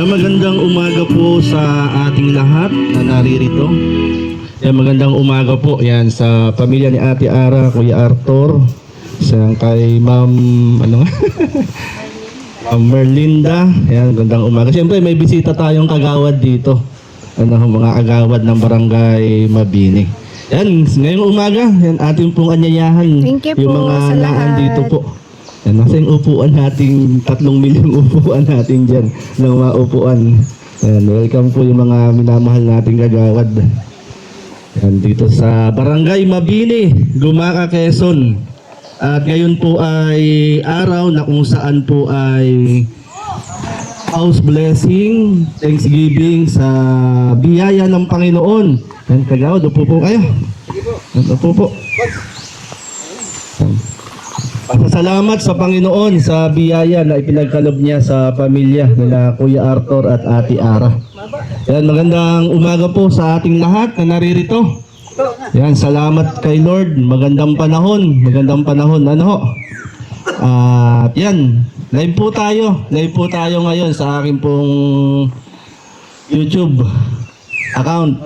Magandang umaga po sa ating lahat na naririto. Magandang umaga po yan sa pamilya ni Ate Ara, Kuya Arthur, sa kay Ma'am Ma'am Merlinda. Yan, magandang umaga. Siyempre may bisita tayong kagawad dito. Mga kagawad ng Barangay Mabini. Yan, ngayong umaga, yan ating pong anyayahan. Thank you yung po mga sa naan lahat. dito po. Yan, nasa yung upuan natin, 3 milyong upuan natin dyan ng mga upuan. Yan, welcome po yung mga minamahal nating kagawad. Yan, dito sa Barangay Mabini, Gumaca, Quezon. At ngayon po ay araw na kung saan po ay house blessing, Thanksgiving sa biyaya ng Panginoon. Yan, kagawad, upo po kayo. Yan, upo po. Pasasalamat sa Panginoon sa biyaya na ipinagkalob niya sa pamilya nila Kuya Arthur at Ate Ara. Yan, magandang umaga po sa ating lahat na naririto. Yan, salamat kay Lord. Magandang panahon. Ano ho? At yan, live po tayo. Live po tayo ngayon sa aking pong YouTube account,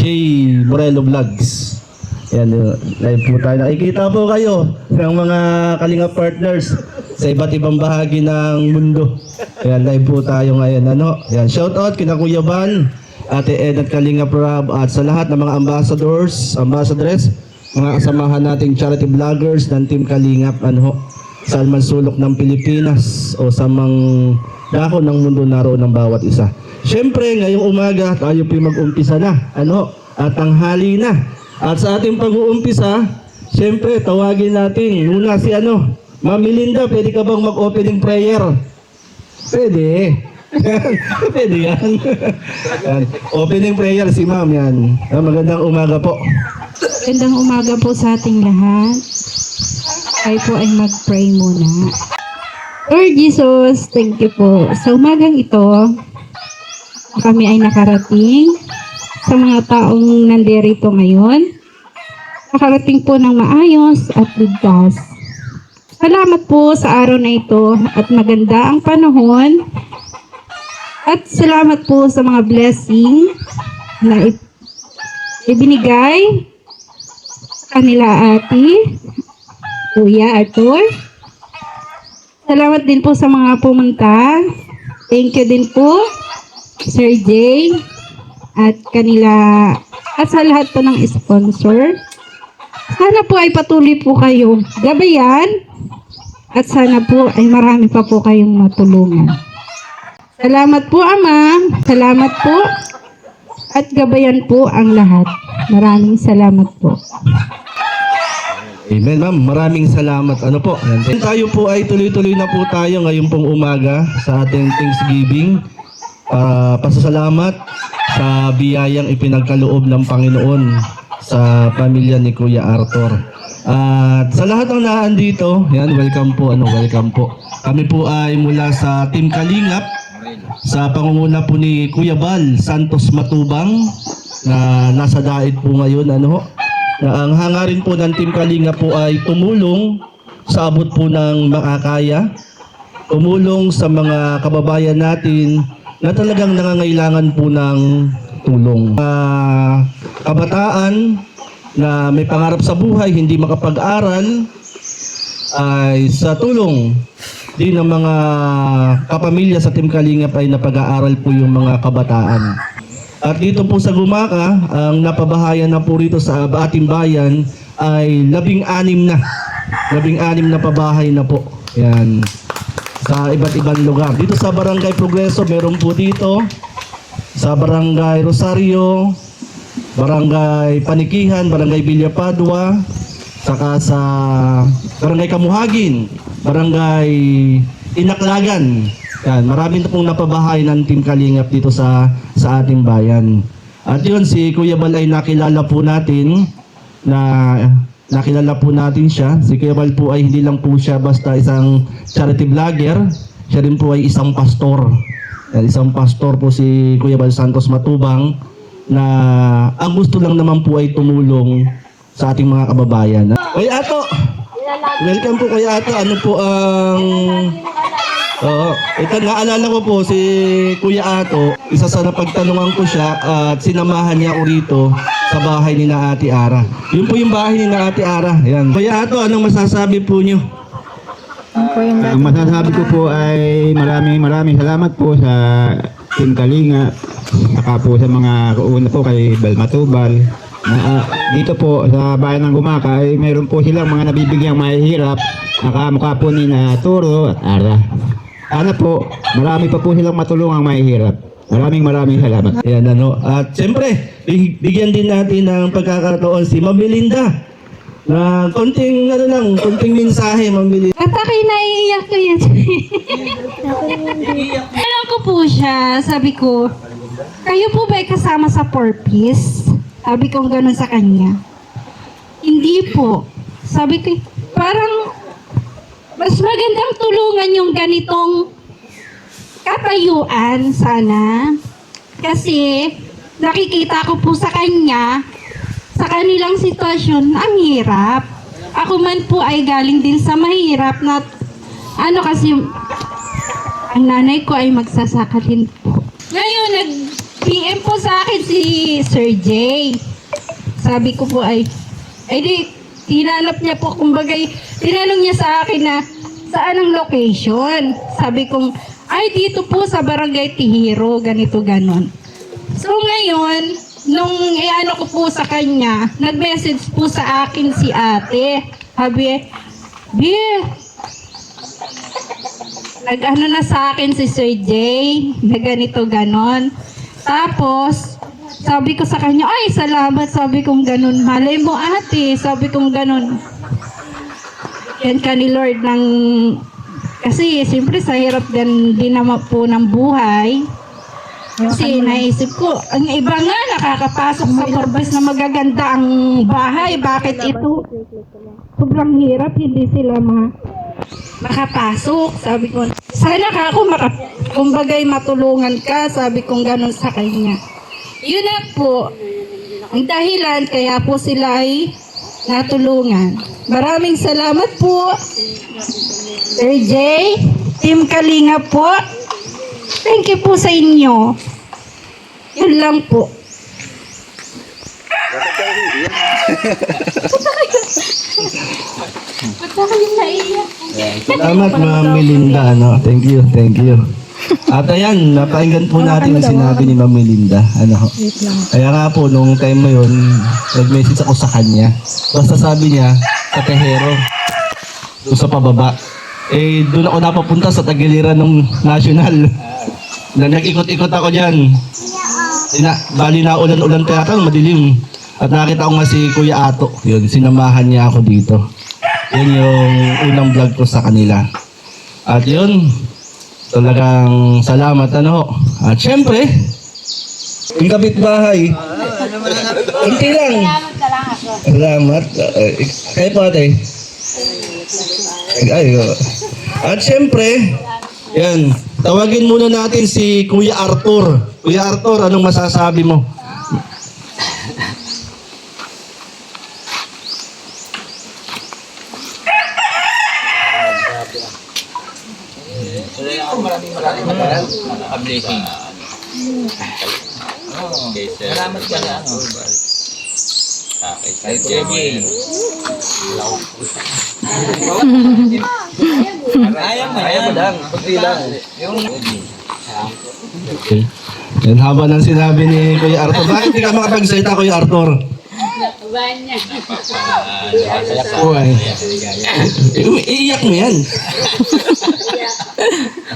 J. Morelo Vlogs. Yan, live po tayo. Nakikita po kayo ng mga Kalinga partners sa iba't ibang bahagi ng mundo. Yan, live po tayo ngayon. Yan, shout out kina Kuya Van, Ate Ed at Kalinga Prab, at sa lahat ng mga ambassadors, ambassadress, mga kasamahan nating charity vloggers ng Team Kalingap, sa Almansulok ng Pilipinas o sa mga dako ng mundo naroon ng bawat isa. Siyempre, ngayong umaga tayo po mag-umpisa na, at tanghali na. At sa ating pag-uumpisa, siyempre, tawagin natin muna si Ma'am Melinda, pwede ka bang mag-opening prayer? Pwede. Pwede yan. Yan. Opening prayer si Ma'am yan. Magandang umaga po. Magandang umaga po sa ating lahat. Tayo po ay mag-pray muna. Lord Jesus, thank you po. Sa umagang ito, kami ay nakarating sa mga taong nandirito ngayon. Nakarating po ng maayos at ligtas. Salamat po sa araw na ito at maganda ang panahon. At salamat po sa mga blessing na ibinigay sa kanila Ate, Kuya Arthur. Salamat din po sa mga pumunta. Thank you din po, Sir Jay, at kanila, at sa lahat po ng sponsor. Sana po ay patuloy po kayong gabayan at sana po ay marami pa po kayong matulungan. Salamat po, Ama. Salamat po at gabayan po ang lahat. Maraming salamat po. Amen, Ma'am. Maraming salamat. Tayo po ay tuloy-tuloy na po tayo ngayon pong umaga sa ating Thanksgiving. Pasasalamat sa biyayang ipinagkaloob ng Panginoon sa pamilya ni Kuya Arthur. At sa lahat ng naandito, yan, welcome po. Kami po ay mula sa Team Kalingap, sa pangunguna po ni Kuya Bal Santos Matubang, na nasa daig po ngayon. Na ang hangarin po ng Team Kalingap po ay tumulong sa abot po ng makakaya, tumulong sa mga kababayan natin na talagang nangangailangan po ng tulong. Kabataan na may pangarap sa buhay, hindi makapag-aral, ay sa tulong din ng mga kapamilya sa Team Kalingap ay napag-aaral po yung mga kabataan. At dito po sa Gumaca, ang napabahayan na po rito sa ating bayan ay 16 na pabahay na po. Yan. Sa iba't ibang lugar. Dito sa Barangay Progreso, meron po dito. Sa Barangay Rosario, Barangay Panikihan, Barangay Villa Padua, saka sa Barangay Kamuhagin, Barangay Inaklagan. Yan, marami na pong napabahay ng Team Kalingap dito sa ating bayan. At yun, si Kuya Bal ay nakilala po natin siya. Si Kuya Bal po ay hindi lang po siya basta isang charity vlogger, siya rin po ay isang pastor. Yan, isang pastor po si Kuya Bal Santos Matubang, na ang gusto lang naman po ay tumulong sa ating mga kababayan. Kuya Ato, welcome po Kuya Ato. Ano po ang Oo. Ito, naalala ko po si Kuya Ato, isa sa napagtanungan ko siya at sinamahan niya ako rito sa bahay ni na Ate Ara. Yun po yung bahay ni na Ate Ara. Yan. Kuya Ato, anong masasabi po niyo? Ang masasabi ko po ay maraming salamat po sa Team Kalinga, saka po sa mga kauna po kay Balmatubal. Dito po sa bayan ng Gumaka ay mayroon po silang mga nabibigyang mahihirap, nakamukha po ni na Turo at Ara. Sana po, marami pa po silang matulungang mahihirap. Maraming salamat. Ayan, ano. At siyempre, bigyan din natin ng pagkakataon si Ma'am Melinda na konting mensahe, Ma'am Melinda. At ako'y naiiyak ko yan. Alam ko po siya, sabi ko, kayo po ba kasama sa purpose? Sabi ko gano'n sa kanya. Hindi po. Sabi ko, parang mas magandang tulungan yung ganitong katayuan sana. Kasi nakikita ko po sa kanya, sa kanilang sitwasyon, ang hirap. Ako man po ay galing din sa mahirap na ano kasi ang nanay ko ay magsasaka din po. Ngayon, nag-PM po sa akin si Sir Jay. Sabi ko po ay di, hinanap niya po, kumbaga, tinanong niya sa akin na saan ang location. Sabi kong, ay dito po sa Barangay Tihiro, ganito ganon. So ngayon, nung iano ko po sa kanya, nag-message po sa akin si ate. Sabi, nag-ano na sa akin si Sir Jay, na ganito ganon. Tapos, sabi ko sa kanya, ay salamat, sabi kong ganon. Malay mo ate, sabi kong ganon. Yan ka ni Lord ng, kasi siyempre sa hirap din naman po ng buhay. Kasi naisip ko, ang iba nga nakakapasok sa purpose na magaganda ang bahay. Bakit ito? Sobrang hirap, hindi sila makapasok. Sabi ko, sana ka ako kumbagay matulungan ka. Sabi kong ganun sa kanya. Yun na po, ang dahilan kaya po sila ay natulungan. Maraming salamat po, Sir Jay, Team Kalinga po. Thank you po sa inyo. Yun lang po. Ba't kayo naiyak? Salamat, Ma'am Melinda. Ano? Thank you. At ayan, napakinggan po natin ang sinabi ni Ma'am Melinda. Ano? Kaya nga po, nung time na yun, nag-message ako sa kanya. Basta sabi niya, sa Tejero, doon sa pababa. Eh, doon ako napapunta sa tagiliran ng National. Na nag-ikot-ikot ako dyan. Bali na ulan-ulan kaya ito, madilim. At nakita ko nga si Kuya Ato. Yun, sinamahan niya ako dito. Yun yung unang vlog ko sa kanila. At yun, talagang salamat ano. At syempre, yung kapitbahay. Kunti lang. Salamat. Kayo po ate. At syempre, yan, tawagin muna natin si Kuya Arthur. Kuya Arthur, anong masasabi mo? Updating. Okay, sir. Salamat ka na. Kay Jemmy. Ayaw mo lang. Kunti lang. Okay. Yan, haba ng sinabi ni Kuya Arthur. Bakit di ka makapagsalita, Kuya Arthur? Uy. Iiyak mo yan.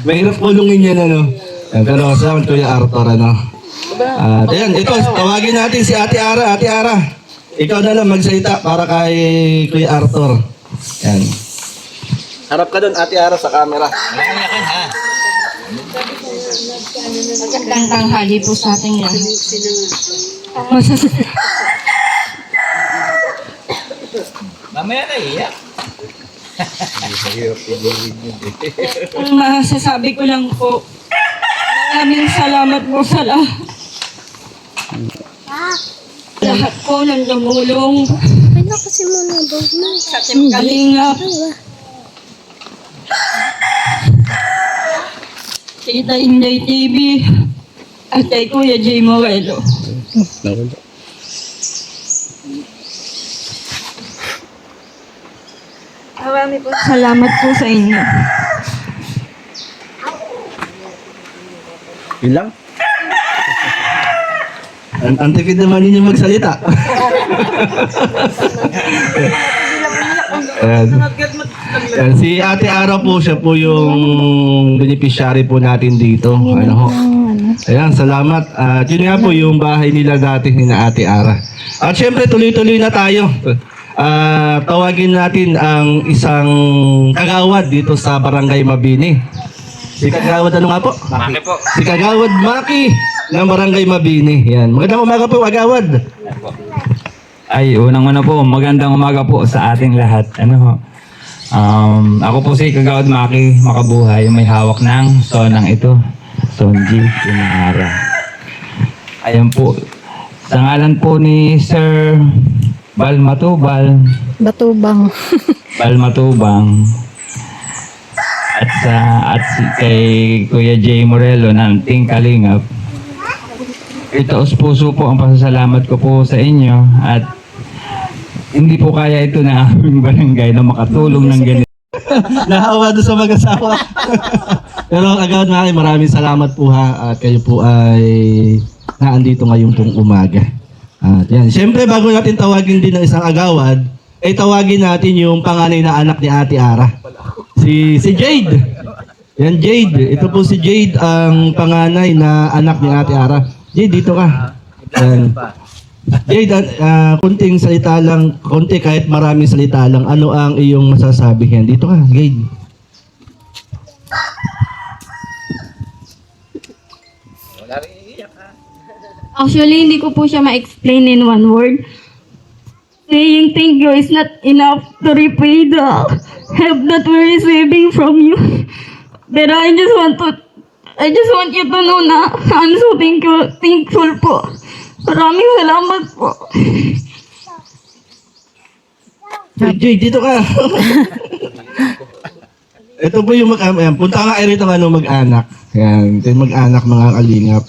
Mahirap pulungin yan, ano. Pero salamat, Kuya Arthur, ano. At ayan, ito, tawagin natin si Ate Ara. Ate Ara, ikaw na lang magsalita para kay Kuya Arthur. Yan. Harap ka doon, Ate Ara, sa camera. Magandang tanghali po sa ating lahat. Mamaya na iyak. Ang masasabi ko lang po, maraming salamat po sa lahat. Lahat po ng tumulong Ano kasi muna bag mo? sa Team Kalinga. Tita Inday TV, at kay Kuya J. Morelo. Marami po salamat po sa inyo. Yun lang. Ang tipid naman ninyo magsalita. Ayan, si Ate Ara po, siya po yung beneficiary po natin dito. Ano ho? Ayan, salamat. At yun nga po yung bahay nila dati ni na Ate Ara. At syempre, tuloy-tuloy na tayo. Tawagin natin ang isang kagawad dito sa Barangay Mabini. Si Kagawad, ano nga po? Maki po. Si Kagawad Maki ng Barangay Mabini. Yan. Magandang umaga po, Kagawad. Ay, unang-una po, magandang umaga po sa ating lahat. Ako po si Kagawad Maki Makabuhay, may hawak ng sonang ito, Sonji Pinahara. Ayan po, sa ngalan po ni Sir Bal Matubang, at kay Kuya J. Morelo ng Team Kalingap. Itaos puso po ang pasasalamat ko po sa inyo at hindi po kaya ito na aming barangay na makatulong ng ganito. Nahawa doon sa mag-asawa. Pero Kagawad Maki, maraming salamat po ha. At kayo po ay naandito ngayong pong umaga. At yan. Siyempre, bago natin tawagin din ng isang agawad, ay tawagin natin yung panganay na anak ni Ate Ara. Si Jade. Yan, Jade. Ito po si Jade, ang panganay na anak ni Ate Ara. Jade, dito ka. Yan. Jade, kunting salita lang, kunti kahit maraming salita lang, ano ang iyong masasabi yan? Dito ka, Jade. Actually, hindi ko po siya ma-explain in one word. Saying thank you is not enough to repay the help that we're receiving from you. But I just want you to know na I'm so thankful po. Maraming salamat po. Jade, dito ka. Ito po yung mag-anak. Punta nga rito ng mag-anak. Yan, ito yung mag-anak mga kalingap.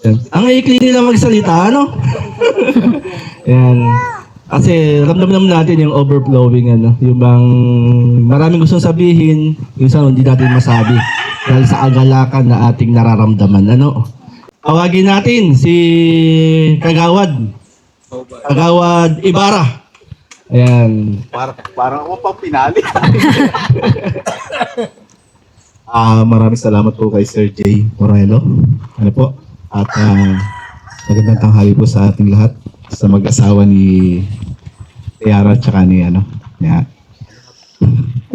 Yan. Ang ikli nila magsalita, ano? Yan. Kasi ramdam natin yung overflowing, yung bang maraming gustong sabihin, yung sa hindi natin masabi dahil sa agalakan na ating nararamdaman, ano? Tawagin natin si Kagawad Ibarra. Ayan. Parang ako pang pinali. Maraming salamat po kay Sir J. Morelo. Ano po? At magandang tanghali po sa ating lahat, sa mag-asawa ni Tiara at saka ni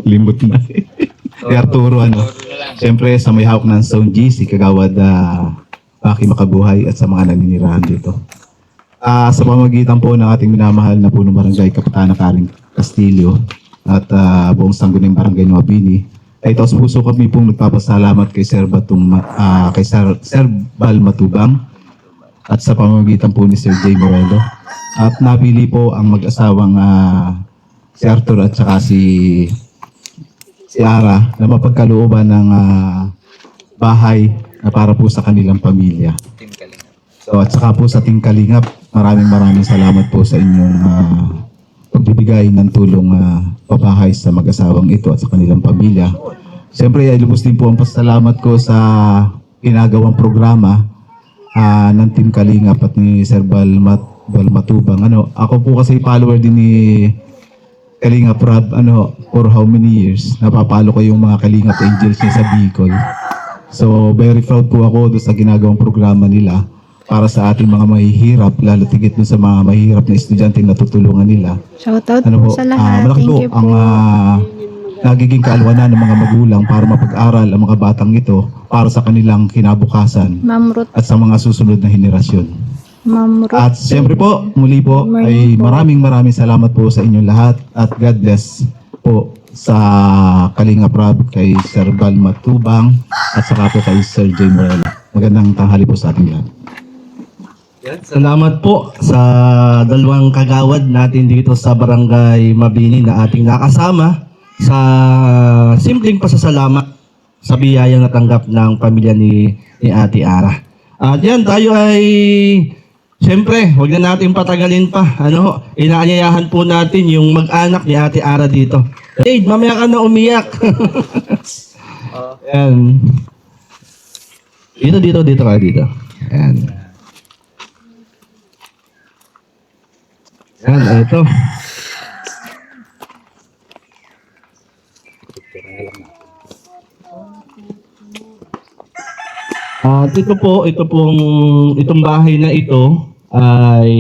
limot na ni Arturo. Siyempre sa may hawak ng Sonji, si Kagawad Maki Makabuhay at sa mga naninirahan dito. Sa pamamagitan po ng ating minamahal na punong barangay Kapitana Karen Castillo at buong Sangguniang Barangay Mabini, ay taos puso kami pong nagpapasalamat kay Sir Bal Matubang at sa pamamagitan po ni Sir J. Morelo. At napili po ang mag-asawang si Arthur at saka si Ara na mapagkalooban ng bahay na para po sa kanilang pamilya. So at saka po sa Team Kalingap, maraming salamat po sa inyong pagbibigay ng tulong pabahay sa mag-asawang ito at sa kanilang pamilya. Siyempre ay lubos din po ang pasalamat ko sa ginagawang programa ng Team Kalingap at ni Sir Bal Matubang. Ako po kasi follower din ni Kalingap Rob for how many years. Napapalo ko yung mga Kalingap Angels niya sa Bicol. So very proud po ako doon sa ginagawang programa nila para sa ating mga mahihirap, lalo tigit dun sa mga mahihirap na estudyante na tutulungan nila. Shoutout po sa lahat. Malaki Thank you po ang po. nagiging kaalwanan ng mga magulang para mapag-aral ang mga batang ito para sa kanilang kinabukasan Ma'am Ruth. at sa mga susunod na henerasyon. Ma'am Ruth. At siyempre po, muli po ay maraming salamat po sa inyong lahat at God bless po sa Kalingap Rob, kay Sir Bal Matubang at saka po kay Sir J. Morelo. Magandang tanghali po sa ating lahat. Salamat po sa dalawang kagawad natin dito sa Barangay Mabini na ating nakasama sa simpleng pasasalamat sa biyayang natanggap ng pamilya ni Ate Ara. At yan, tayo ay siyempre, huwag na natin patagalin pa. Inaanyayahan po natin yung mag-anak ni Ate Ara dito. Hey, mamaya ka na umiyak. Yan. Dito kayo dito. Yan. Yan, ito. At itong bahay na ito ay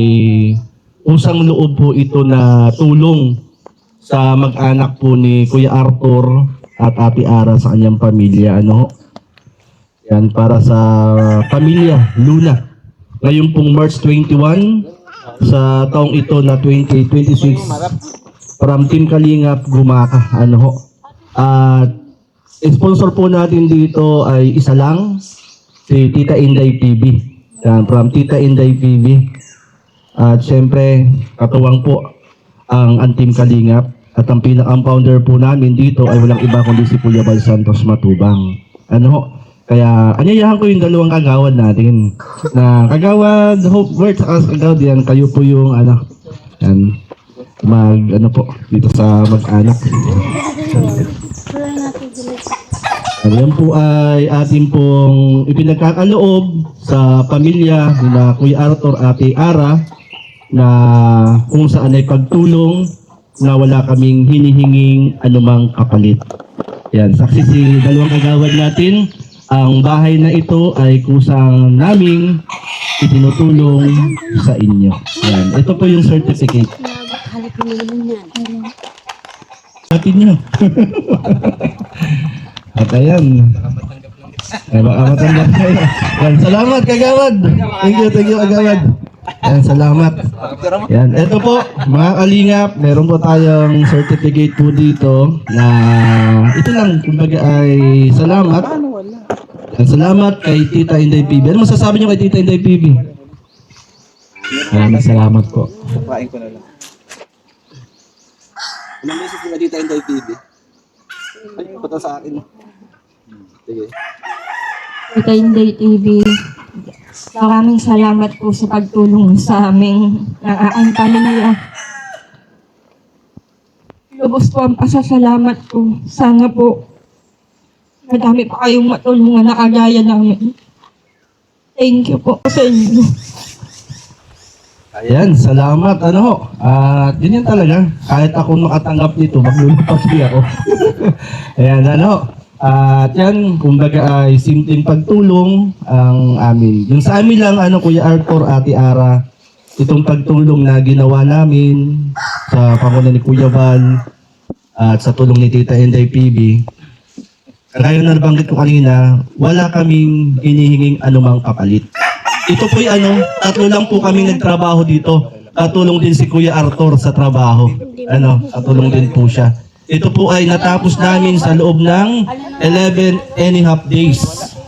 usang loob po ito na tulong sa mag-anak po ni Kuya Arthur at Ate Ara sa kanyang pamilya. Yan, para sa pamilya Luna. Ngayon pong March 21, sa taong ito na 2026, from Team Kalingap, Gumaka. At sponsor po natin dito ay isa lang, si Tita Inday TV. Yan, from Tita Inday TV. At syempre, katuwang po ang Team Kalingap. At ang pinaka-founder po namin dito ay walang iba kundi si Kuya Bal Santos Matubang. Kaya anyayahan ko yung dalawang kagawad natin. Na kagawad Hope Worth at kagawad yan, kayo po yung yan, po dito sa mag-anak. Yan po ay ating pong ipinagkakaloob sa pamilya na Kuya Arthur, Ate Ara, na kung saan ay pagtulong na wala kaming hinihinging anumang kapalit. Yan, saksi si dalawang kagawad natin. Ang bahay na ito ay kusang naming itinutulong sa inyo. Yan, ito po yung certificate. Atin nyo. At ayan. Ay, baka matanggap kayo. Yan, salamat kagawad. Thank you kagawad. Yan, salamat. Yan, ito po, mga kalingap, meron po tayong certificate po dito na ito lang, kumbaga ay salamat. Yan, salamat kay Tita Inday PB. Ano masasabi niyo kay Tita Inday PB? Maraming salamat po. Kumain ko na lang. Anong message mo Tita Inday PB? Ay, pata sa akin. Sige. Tita Inday TV, maraming salamat po sa pagtulong sa aming ang pamilya. Lubos po ang pasasalamat ko. Sana po madami pa kayong matulungan na kagaya namin. Thank you po sa inyo. Ayan, salamat. At yun talaga. Kahit ako makatanggap nito, maglulupapi ako. Ayan, at yan, kumbaga ay simpleng pagtulong ang amin. Yung sa amin lang, Kuya Arthur, Ate Ara, itong pagtulong na ginawa namin sa panguna ni Kuya Val at sa tulong ni Tita Inday PB. Kaya na nabanggit ko kanina, wala kaming hinihinging anumang kapalit. Ito po'y tatlo lang po kaming nagtrabaho dito. Katulong din si Kuya Arthur sa trabaho. Katulong din po siya. Ito po ay natapos namin sa loob ng 11.5 days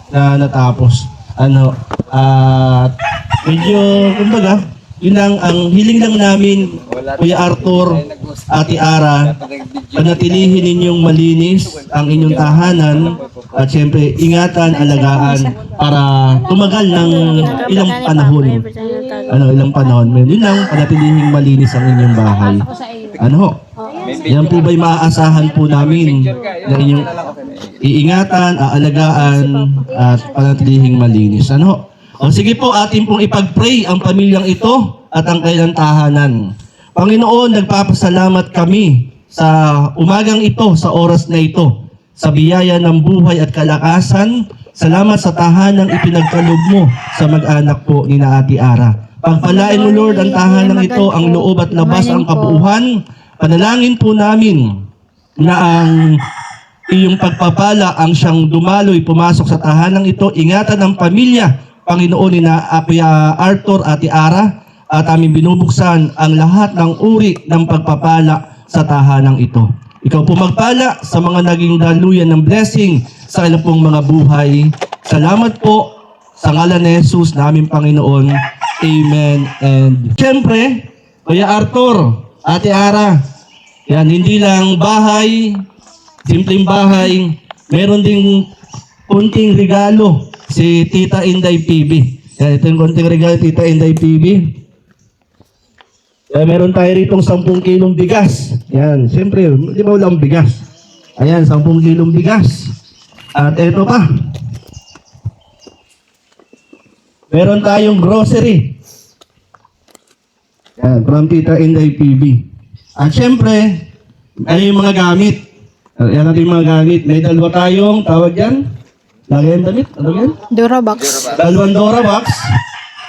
na natapos. At medyo, kumbaga, yun lang, ang hiling lang namin, Kuya Arthur, Ate Ara, panatilihin ninyong malinis ang inyong tahanan at syempre ingatan, alagaan para tumagal ng ilang panahon. Ilang panahon. Yun lang, panatilihin malinis ang inyong bahay. Yan po ba'y maaasahan po namin na inyong iingatan, aalagaan at panatilihing malinis. Sige po, atin pong ipag-pray ang pamilyang ito at ang kailang tahanan. Panginoon, nagpapasalamat kami sa umagang ito, sa oras na ito, sa biyaya ng buhay at kalakasan. Salamat sa tahanang ipinagkaloob mo sa mag-anak po ni na Ate Ara. Pagpalain mo, Lord, ang tahanang ito, ang loob at labas, ang kabuuhan. Panalangin po namin na ang iyong pagpapala ang siyang dumaloy, pumasok sa tahanang ito. Ingatan ang pamilya, Panginoon, ni na Kuya Arthur, Ate Ara, at aming binubuksan ang lahat ng uri ng pagpapala sa tahanang ito. Ikaw po magpala sa mga naging daluyan ng blessing sa ilang pong mga buhay. Salamat po sa ngalan ni Jesus naming Panginoon. Amen. And siyempre, Kuya Arthur, Ate Ara, yan, hindi lang bahay, simpleng bahay, meron ding kunting regalo si Tita Inday PB. Yan, ito yung kunting regalo Tita Inday PB. Meron tayo ritong 10 kilong bigas. Yan, siyempre, di ba walang bigas? Ayan, 10 kilong bigas. At ito pa. Meron tayong grocery. Yan, from Tita Inday PB. At siyempre, ano yung mga gamit? Yan natin yung mga gamit. May dalawa tayong, tawag yan? Lagyan damit? Ano yan? Durabox. Dalawang Durabox.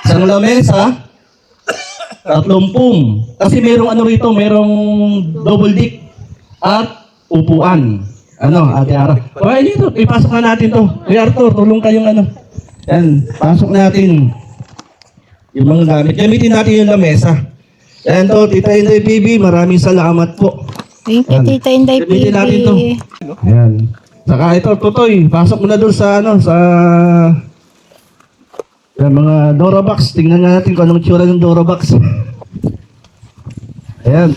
Isang lamesa. 3 pum. Kasi merong ano rito, merong double dick. At upuan. Ano, Ate Ara? Okay, dito. Ipasok na natin to. Kuya Arthur, tulong kayong ano. Yan, pasok natin yung mga gamit. Gamitin natin yung lamesa. Yan to, Tita Inday PB, maraming salamat po. Thank you, Yan. Tita Inday Gamitin natin to. PB. Ayan. Saka ito, Totoy, pasok mo na doon sa ano, sa mga Durabox. Tingnan nga natin kung anong tsura ng Durabox. Ayan.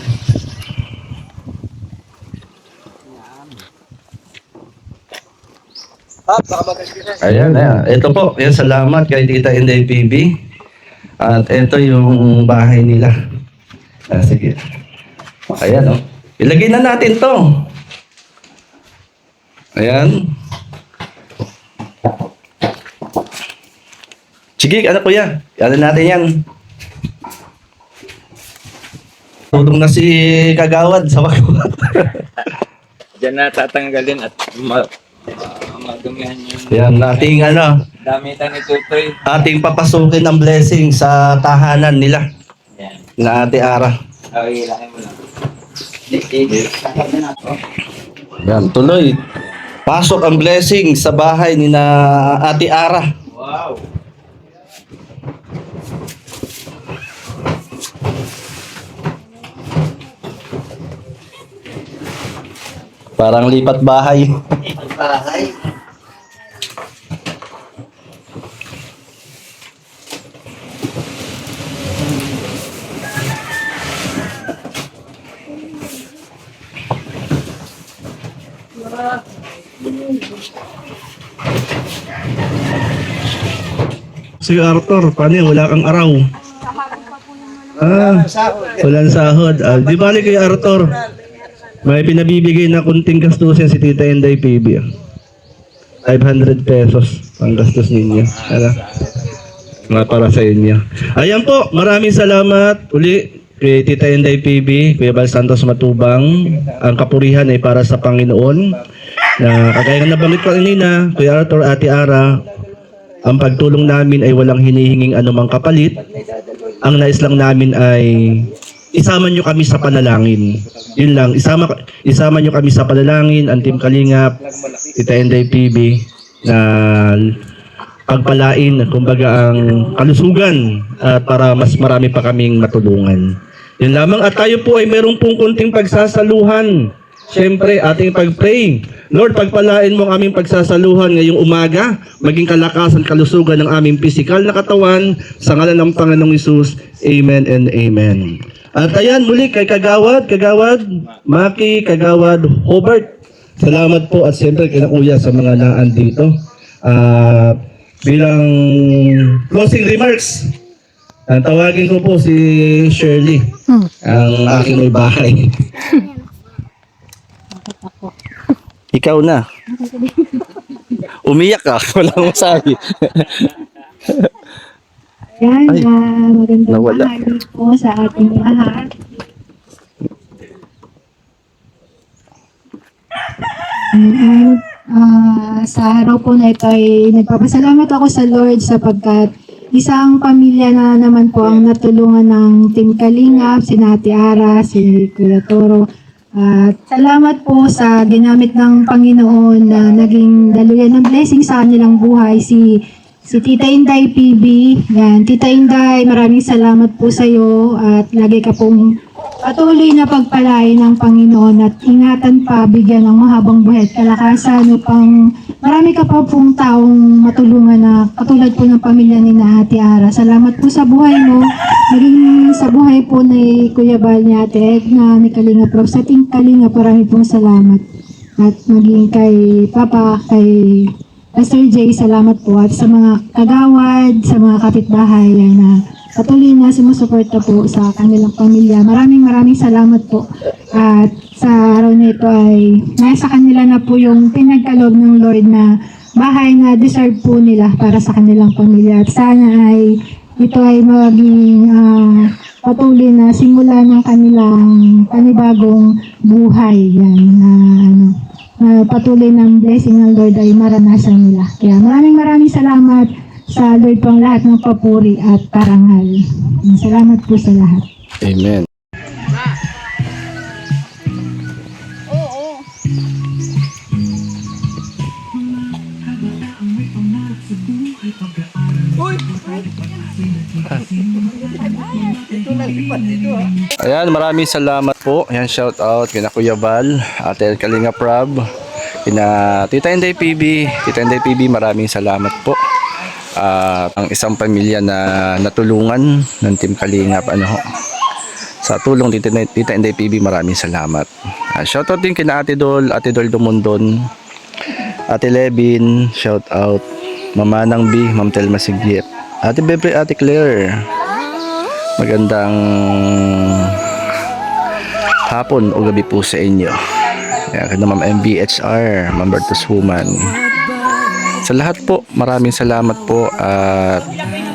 Ayan, ayan. Ito po, yan, salamat kay Tita Inday PB. At ito yung bahay nila. Sige. Ayan, oh. Ilagay na natin to. Ayan. Sige, ano kuya? Ano natin yan? Tulong na si Kagawad sa Wagwat. Diyan na tatanggalin at madumihan yung Yan, ating ano, damitan ni Tutoy. ating papasukin ng blessing sa tahanan nila. Yan. Na Ate Ara. Okay, ilangin mo lang. Yan, tuloy. Pasok ang blessing sa bahay ni na Ate Ara. Wow. Parang lipat bahay. Si Arthur, paano yun? Wala kang araw. Walang sahod. Di bali kay Arthur. May pinabibigay na kunting gastusin si Tita Inday PB. 500 pesos ang gastos ninyo. Ano? Para sa inyo. Ayan po, maraming salamat uli kay Tita Inday PB, Kuya Bal Santos Matubang. Ang kapurihan ay para sa Panginoon. Na kagaya ng nabanggit ko kanina, Kuya Arthur, Ate Ara, ang pagtulong namin ay walang hinihinging anumang kapalit. Ang nais lang namin ay isama nyo kami sa panalangin. Yun lang, isama nyo kami sa panalangin, ang Team Kalingap, Tita Inday PB, na pagpalain, kumbaga ang kalusugan at para mas marami pa kaming matulungan. Yun lamang, at tayo po ay meron pong kunting pagsasaluhan. Siyempre, ating pag-pray. Lord, pagpalain mo ang aming pagsasaluhan ngayong umaga, maging kalakasan, kalusugan ng aming pisikal na katawan, sa ngalan ng Panginoong Hesus. Amen and amen. At ayan, muli kay Kagawad, Maki, Kagawad, Hobart. Salamat po at siyempre kay Kuya sa mga naandito. Bilang closing remarks, tawagin ko po si Shirley, ang aking may bahay. Ikaw na. Umiyak ka, walang masabi. Yan, Ay, magandang nawala. bahagi po sa ating lahat. Sa araw po na ito ay nagpapasalamat ako sa Lord sapagkat isang pamilya na naman po ang natulungan ng Team Kalingap, si Ate Ara, si Kuya Toro. At salamat po sa ginamit ng Panginoon na naging daluyan ng blessing sa kanilang buhay, si Tita Inday PB. Yan, Tita Inday, maraming salamat po sa iyo at lagi ka pong patuloy na pagpalain ng Panginoon at ingatan pa, bigyan ng mahabang buhay at kalakasan upang marami ka pa pong taong matulungan na katulad po ng pamilya ni na Ate Ara. Salamat po sa buhay mo, maging sa buhay po ni Kuya Bal, ni Ate Edna, ni Kalinga Prof. Sa Team Kalinga, marami pong salamat. at maging kay Papa, kay Pastor J, salamat po. At sa mga kagawad, sa mga kapitbahay na patuloy na sumusuporta po sa kanilang pamilya. Maraming salamat po. At sa araw na ito ay nasa kanila na po yung pinagkaloob ng Lord na bahay na deserve po nila para sa kanilang pamilya. At sana ay ito ay maging patuloy na simula ng kanilang panibagong buhay. Yan, patuloy ng blessing ng Lord ay maranasan nila. Kaya maraming salamat sa Lord pang lahat ng papuri at parangal. Salamat po sa lahat. Amen. Ayan, maraming salamat po. Ayan, shout out kina Kuya Val, Ate Kalinga Prab, kina Tita Inday PB. Tita Inday PB, maraming salamat po. Ang isang pamilya na natulungan ng Team Kalingap, sa tulong Tita Inday PB, maraming salamat. Shout out din kina Ate Dol Dumundon, Ate Levin, shout out Mama Nang B, Ma'am Telma Sigyep, Ate Bebre, Ate Claire. Magandang hapon o gabi po sa inyo. Kaya Ma'am MBHR, Ma'am Bertus Human. Sa lahat po, maraming salamat po. At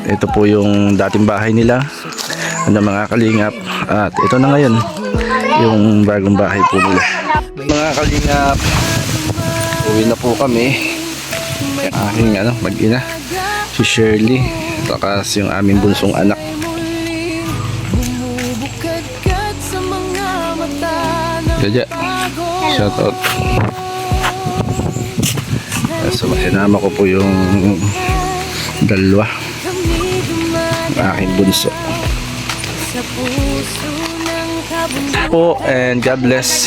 ito po yung dating bahay nila ng mga kalingap. At ito na ngayon, yung bagong bahay po nila. Mga kalingap, uwi na po kami. Yung aking mag-ina, si Shirley, takas yung aming bunsong anak. Jaja, shout out. So sinama ko po yung dalawa, aking bunso po, and God bless.